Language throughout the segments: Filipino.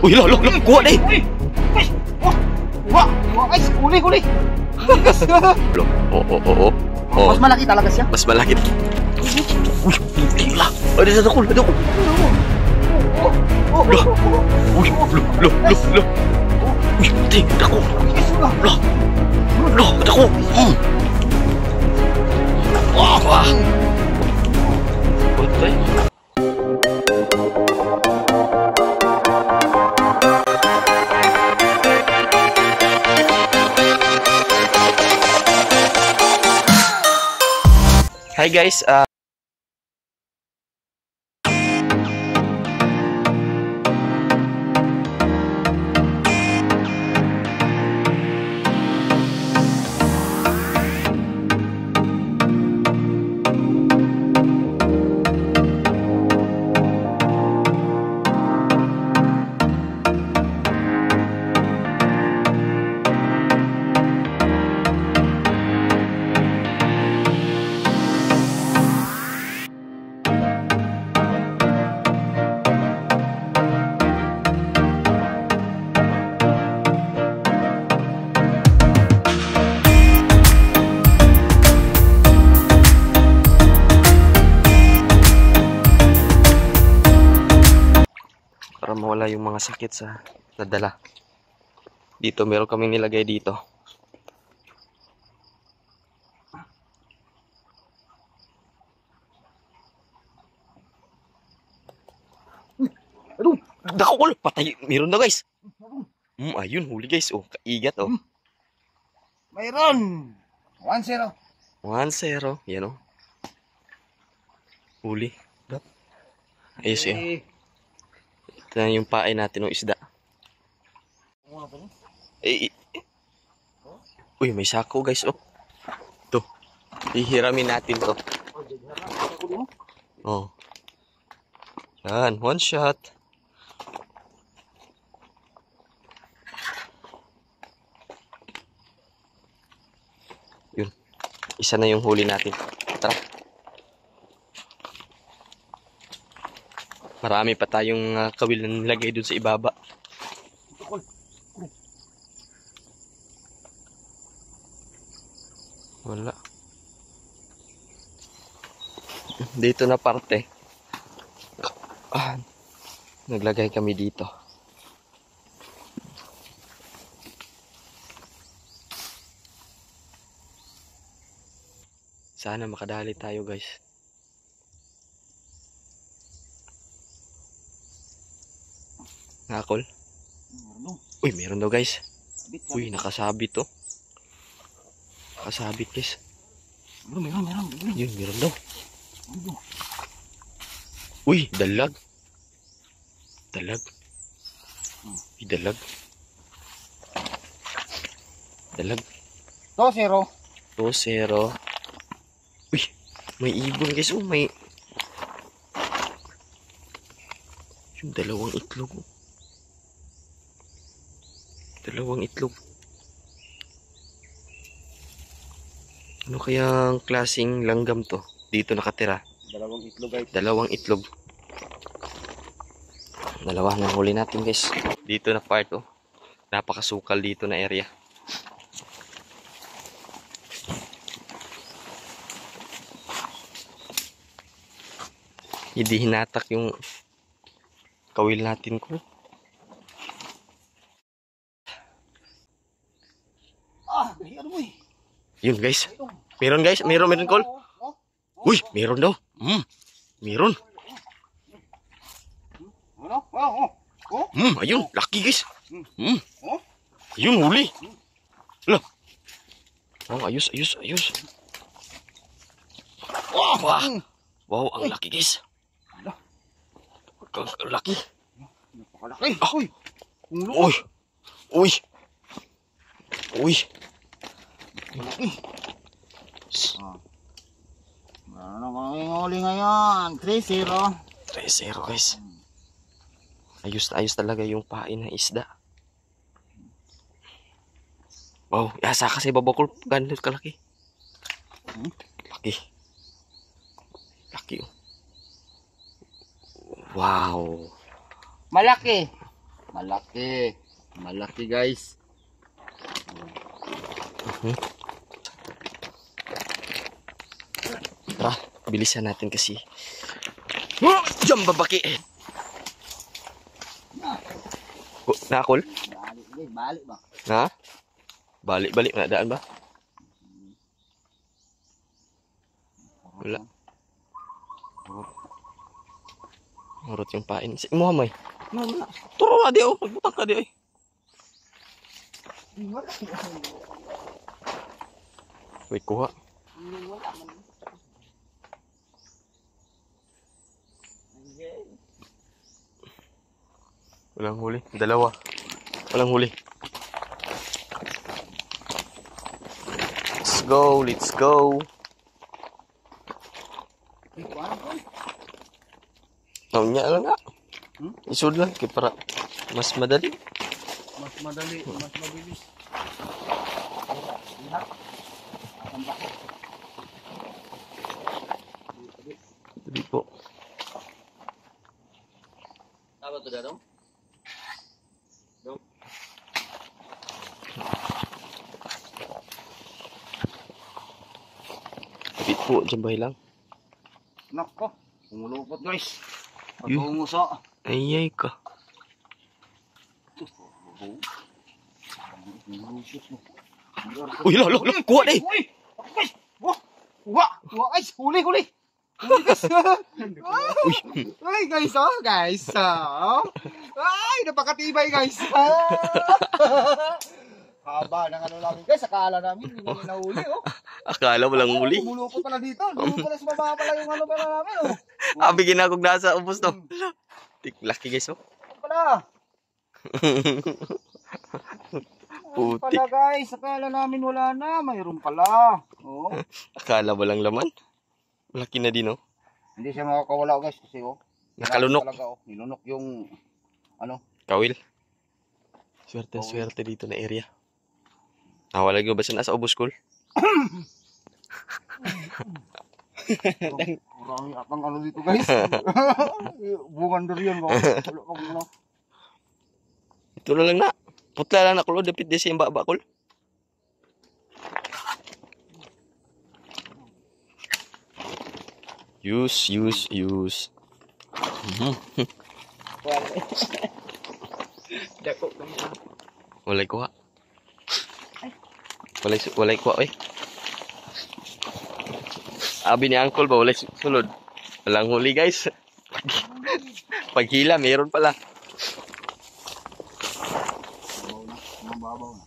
Uy, lo, kuha na eh. Uy! Kuha! Kuha guys! Huli! Lo, oo. Mas malaki talaga siya. Mas malaki. Uy, hindi lah. Ada ko. Uy, lo. Uy, hindi, ako. Lo, ako. Wah. Patay. Hi guys, para mawala yung mga sakit sa nadala. Dito meron kaming nilagay dito. Aduh! Dako, patay. Meron na guys. Ayun, huli guys. Oh, kaigat oh. Mayroon! 1-0. 1-0. Yan oh. Huli. Ayos yun. Ito na yung pain natin ng isda. Uy, may sako guys oh. Ito. Hihiramin natin to. Oh. Yan, one shot. Yun. Isa na yung huli natin. Tara. Marami pa tayong kawil na nilagay dun sa ibaba. Wala. Dito na parte. Naglagay kami dito. Sana makadali tayo guys. Nakakol? Uy, meron daw guys. Uy, nakasabit to. Nakasabit guys. Meron. Yun, meron daw. Uy, dalag. Uy, dalag. 2-0. 2-0. Uy, may ibon guys. Oh, may... Yung dalawang itlog. Ano kayang klaseng langgam to? Dito nakatira. Dalawang itlog guys. Dalawa na huli natin guys. Dito na part oh. Napakasukal dito na area. Hindi hinatak yung kawil natin ko. Ano mo eh? Yun guys. Meron guys. Meron call. Uy, meron daw. Meron. Ayun. Laki guys. Ayun, huli. Lah. Oh, ayos. Wah. Wow, ang laki guys. Ang laki. Napakalaki. Uy. Ano kang huli ngayon? 3-0. 3-0 guys. Ayos talaga yung pain ng isda. Wow, yasa kasi babakol. Ganun kalaki. Laki oh. Wow. Malaki. Malaki. Malaki guys. Tara, bilisan natin kasi. Diyan babaki. Nakol? Balik ba? Ha? Balik-balik na daan ba? Wala. Urot yung pain. Mo hamay. Turo na di oh, magbutang ka di ay. Wait, kuha. Walang huli. Dalawa. Walang huli. Let's go, let's go. Naunya lang nga. Isud lang kay para mas madali. Mas madali, mas mabilis. Dali po. Tama to darong? Dali po, jambay lang. Nako, umulupot guys. Yun. Pag-umuso. Ayay ka. Uy, lo, kuha na eh. Uy! Guys! Wah! Wah! Wah! Ay! Huli! Huli! Huli guys! Uy guys! Oh! Guys! Oh! Ay! Napakatibay guys! Haba ng ano namin guys. Akala namin hindi namin nahuli oh. Akala walang huli. Bumulupot pala dito. Bumulupot pala sa baba pala yung ano pala namin oh. Abi ginagog nasa ubos no. Laki guys oh. Ano pala? Putik. Pala guys, akala namin wala na, mayroon pala. Oh. Akala walang laman. Laki na din oh. Hindi siya makakawala guys kasi oh. Nakalunok. Talaga, oh. Nilunok yung ano. Kawil. Swerte dito na area. Nawala ko ba siya nasa ubos school? Marami atang ano dito guys. Bungan durian ko. Ito na lang na. Putla lang na kulo. Dapit di siya yung bakul. Use. Dako kami. Walay kuha. Walay kuha eh. Abi ni Uncle ba walay sulod. Walang huli guys. Paghila meron pala. Mababaw na.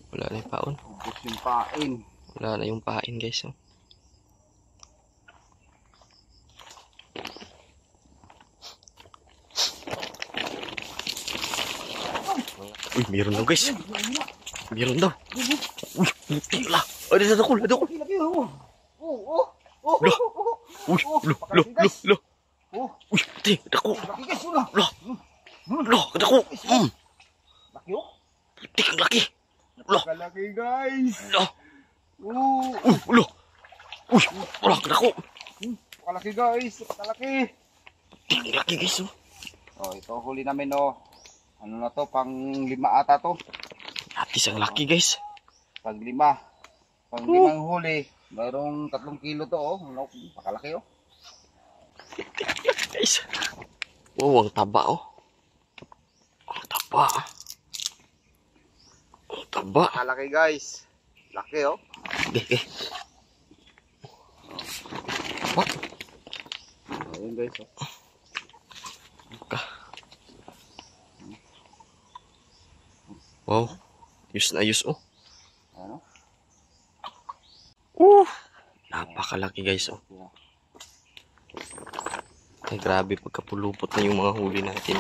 Wala na yung paon. Ubus yung pain. Wala na yung pain guys. Oh. Uy, meron daw guys. Meron daw. Uy, tila. Ada sa dakol, ada dakol. Laki oh. Oh. Uy, lo. Oh. Uy, dako. Laki guys, una. Lo, dako. Laki oh. Tik ang laki. Lo, Laki guys. lo. Oh. Lo. Uy, wala dako. Kalaki guys, kalaki. Tik ang laki guys. Oh. Oh, ito huli namin oh. Ano na to, pang 5 ata to. Atis ang laki guys. Pang 5. Pang 5 huli. Mayroong 3 kilo to oh. Ano, pakalaki oh. Guys. Oh, ang taba oh. Ang taba. Ang taba. Kalaki guys. Laki oh. Okay. What? Ayun guys oh. Wow. Ayos na ayos oh. Ano? Napakalaki guys oh. Ay grabe pagkapulupot na yung mga huli natin.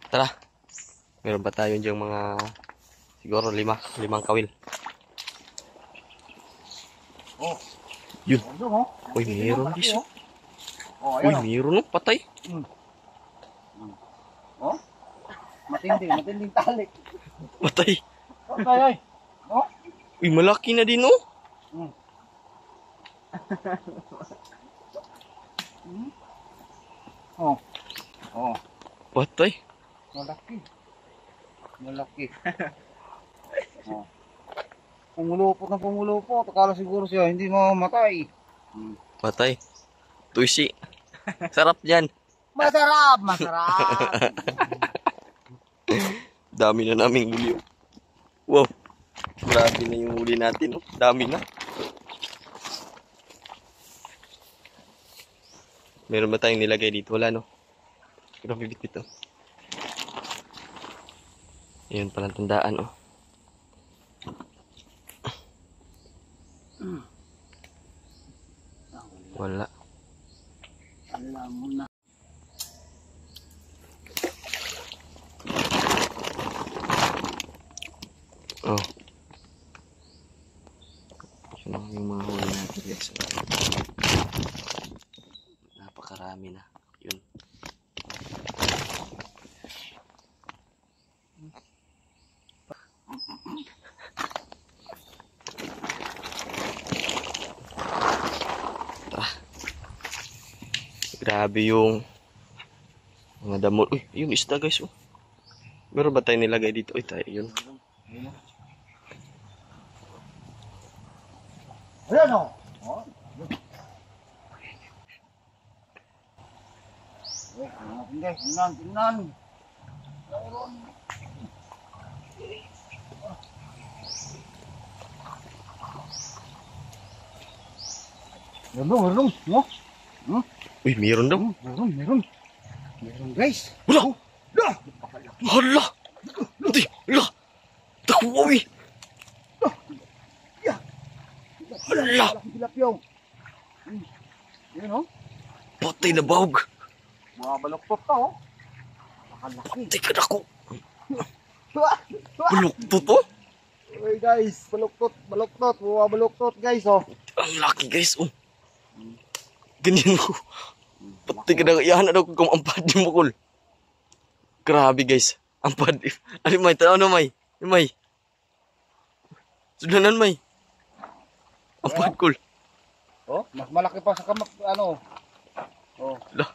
Tara. Meron ba tayo diyang mga siguro 5 kawil. Oh. Yun. Ano oh? Uy, meron guys oh. Oh, Uy, ayan meron no, patay. oh. Oh. Matinding tali. Patay. Okay, ay. Oh. Uy, malaki na din oh. Hmm. Oh. Oh. Patay. Malaki. Oh. Pumulupot. Akala siguro siya hindi mamamatay. Patay. Tuisi. Sarap yan. Masarap. Dami na naming huli. Oh. Wow. Grabe na yung huli natin. Oh. Dami na. Meron ba tayong nilagay dito? Wala no? Grabe bit-bit oh. Ayun palang tandaan oh. Wala. Alam mo na. Oh. Yun lang yung mga huli natin guys. Napakarami na. Yun. Grabe yung mga damo. Uy, yung isda guys. Oh. Meron ba tayo nilagay dito? Uy, tayo yun. Ayan o. Oh. Tingnan. Meron. No? Uy, meron daw. Meron guys. Wala! Hala! Hindi! Hala! Takuwawi! Hala! Tilapiyong. Yun o. Patay na bahog. Mga baloktot ka o. Nakalaki. Patay ka na ako. Baluktot oh. Uy guys, baloktot. Mga baloktot guys o. Ang laki guys oh. Ganyan ko. Patay ka na. Iyahan na daw kung ampad yung mukol. Grabe guys. Ampad. Ano may? Tanaw na may. May. Sudanan may. Ampad kol. Oh, mas malaki pa sa kamak, ano. Oh. Lah.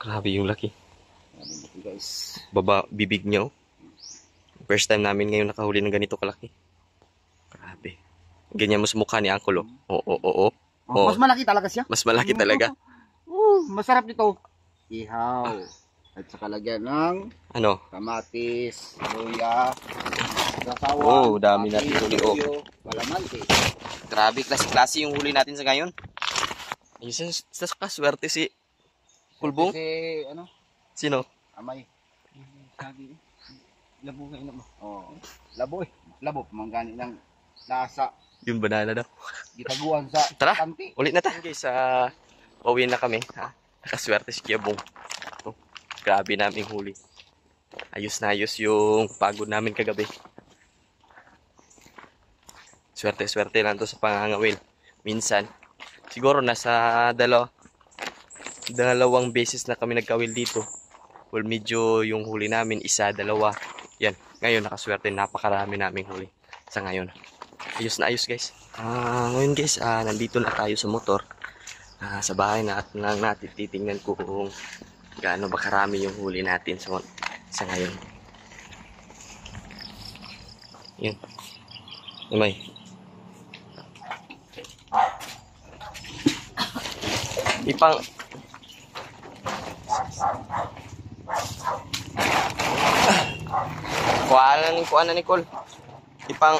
Grabe yung laki. Guys. Bibig niya oh. First time namin ngayon nakahuli ng ganito kalaki. Grabe. Ganyan mo sa mukha ni Uncle oh. Oo. Oh, mas malaki talaga siya. Mas malaki talaga. Masarap nito. Ihaw. At saka lagyan ng Ano? kamatis, luya, sasawan. Oh, dami natin huli oh. Kalamansi. Grabe, klase-klase yung huli natin sa ngayon. Ayun, sa kaswerte si Kulbong. Kasi, ano, Sino? amay. Sabi, labo ngayon mo. Oh, labo eh. Labo, manggani ng lasa. Yung banana daw. Gitaguan sa Tara, kanti. ulit na tayo guys. Pauwi na kami. Ha? Nakaswerte si Kuya Bong. Oh, grabe naming huli. Ayos na ayos yung pagod namin kagabi. Swerte-swerte lang to sa pangangawil. Minsan, siguro nasa dalawang beses na kami nagkawil dito. Well, medyo yung huli namin, isa, dalawa. Yan, ngayon nakaswerte, napakarami naming huli sa ngayon. Ayos na ayos guys. Ngayon guys, nandito na tayo sa motor. Sa bahay na at lang natin titingnan ko kung gaano ba karami yung huli natin sa ngayon. Yun. May. Ipang kuha na Nicole. Ipang